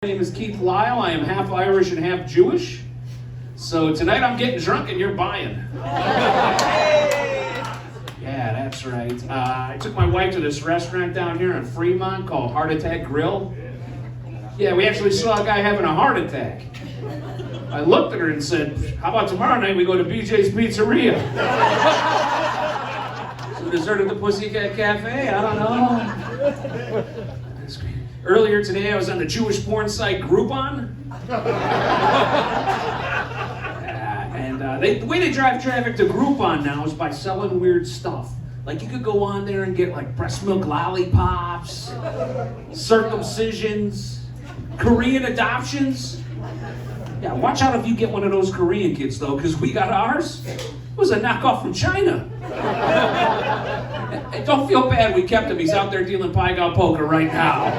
My name is Keith Lyle. I am half Irish and half Jewish. So tonight I'm getting drunk and you're buying. Yeah, that's right. I took my wife to this restaurant down here in Fremont called Heart Attack Grill. Yeah, we actually saw a guy having a heart attack. I looked at her and said, how about tomorrow night we go to BJ's Pizzeria? So dessert at the Pussycat Cafe? I don't know. That's great. Earlier today, I was on the Jewish porn site Groupon. The way they drive traffic to Groupon now is by selling weird stuff. Like you could go on there and get like breast milk lollipops, circumcisions, Korean adoptions. Yeah, watch out if you get one of those Korean kids though, because we got ours. It was a knockoff from China. And don't feel bad, we kept him. He's out there dealing Pai-Gow poker right now.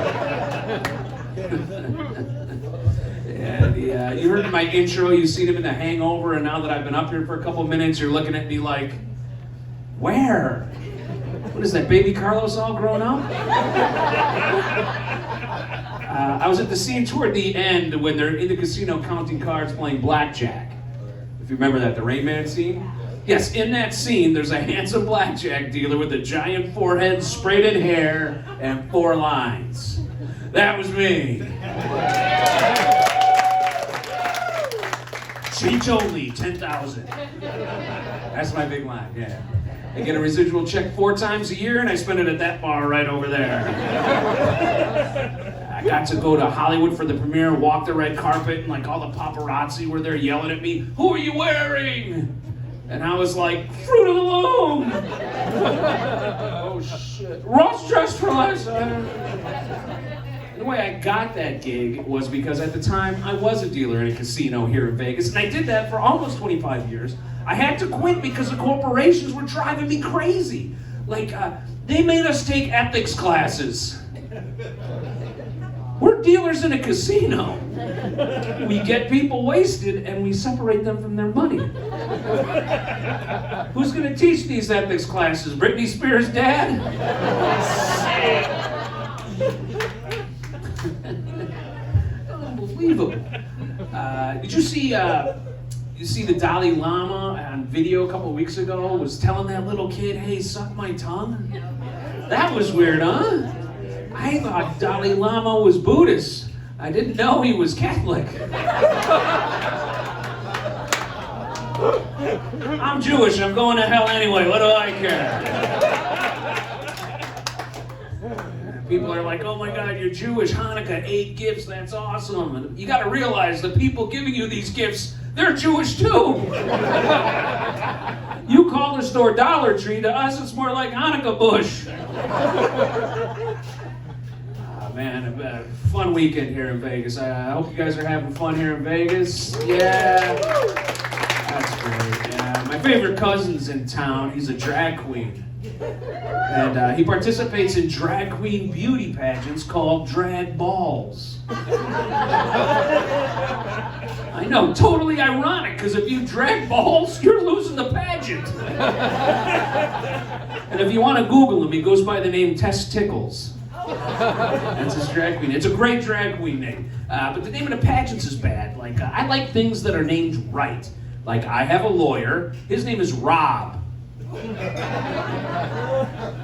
Yeah, you heard my intro, you've seen him in the Hangover, and now that I've been up here for a couple minutes, you're looking at me like, where? What is that, baby Carlos all grown up? I was at the scene toward the end when they're in the casino counting cards playing blackjack. If you remember that, the Rain Man scene? Yes, in that scene, there's a handsome blackjack dealer with a giant forehead, sprayed-in hair, and 4 lines. That was me. Change only, 10,000. That's my big line, yeah. I get a residual check 4 times a year, and I spend it at that bar right over there. I got to go to Hollywood for the premiere, walk the red carpet, and like all the paparazzi were there yelling at me, "Who are you wearing?" And I was like, Fruit of the Loom! Oh shit. Ross dressed for less. The way I got that gig was because at the time I was a dealer in a casino here in Vegas, and I did that for almost 25 years. I had to quit because the corporations were driving me crazy. Like, they made us take ethics classes. We're dealers in a casino. We get people wasted and we separate them from their money. Who's gonna teach these ethics classes? Britney Spears' dad? Unbelievable. Did you see the Dalai Lama on video a couple weeks ago? Was telling that little kid, "Hey, suck my tongue"? That was weird, huh? I thought Dalai Lama was Buddhist. I didn't know he was Catholic. I'm Jewish, I'm going to hell anyway, what do I care? People are like, oh my God, you're Jewish, Hanukkah, 8 gifts, that's awesome. And you gotta realize the people giving you these gifts, they're Jewish too. You call the store Dollar Tree, to us it's more like Hanukkah bush. Man, a fun weekend here in Vegas. I hope you guys are having fun here in Vegas. Yeah, that's great. Yeah. My favorite cousin's in town. He's a drag queen. And he participates in drag queen beauty pageants called drag balls. I know, totally ironic, because if you drag balls, you're losing the pageant. And if you want to Google him, he goes by the name Testicles. That's his drag queen. It's a great drag queen name. But the name of the pageants is bad. Like, I like things that are named right. Like, I have a lawyer. His name is Rob.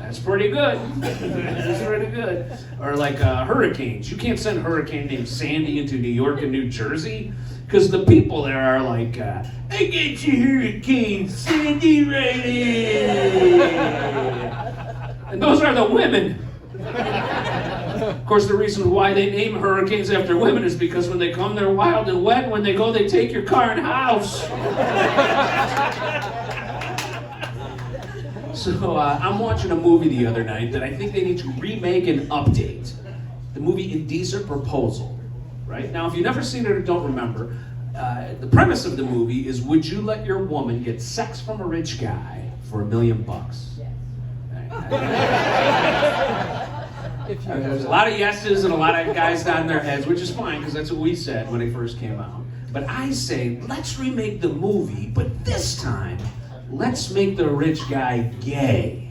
That's pretty good. That's pretty good. Or like hurricanes. You can't send a hurricane named Sandy into New York and New Jersey, because the people there are like, I get you Hurricane Sandy right here. And those are the women. Of course, the reason why they name hurricanes after women is because when they come, they're wild and wet. When they go, they take your car and house. So I'm watching a movie the other night that I think they need to remake and update. The movie Indecent Proposal. Right? Now, if you've never seen it or don't remember, the premise of the movie is, would you let your woman get sex from a rich guy for $1 million? There's a lot of yeses and a lot of guys nodding their heads, which is fine, because that's what we said when it first came out. But I say, let's remake the movie, but this time, let's make the rich guy gay.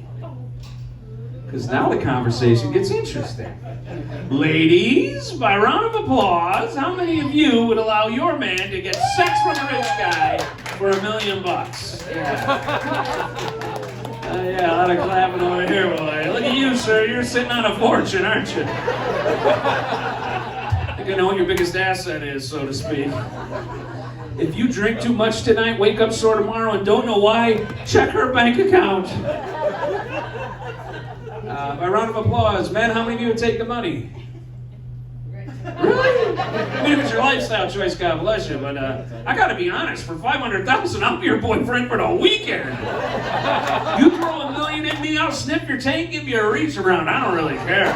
Because now the conversation gets interesting. Ladies, by round of applause, how many of you would allow your man to get sex from a rich guy for $1 million? Yeah, a lot of clapping over here, boy. Look at you, sir. You're sitting on a fortune, aren't you? I think I know what your biggest asset is, so to speak. If you drink too much tonight, wake up sore tomorrow, and don't know why, check her bank account. By round of applause, men, how many of you would take the money? Really? I mean, if it's your lifestyle choice, God bless you, but I gotta be honest, for $500,000, I'll be your boyfriend for the weekend. You throw $1 million at me, I'll sniff your tank, give you a reach around. I don't really care.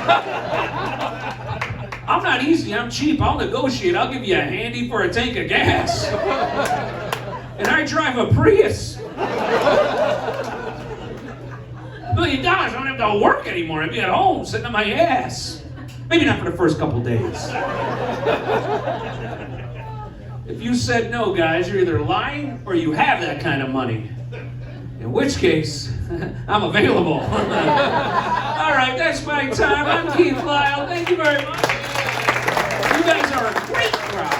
I'm not easy, I'm cheap, I'll negotiate, I'll give you a handy for a tank of gas. And I drive a Prius. $1 million, I don't have to work anymore. I'd be at home, sitting on my ass. Maybe not for the first couple days. If you said no, guys, you're either lying or you have that kind of money. In which case, I'm available. All right, that's my time. I'm Keith Lyle. Thank you very much. You guys are a great crowd.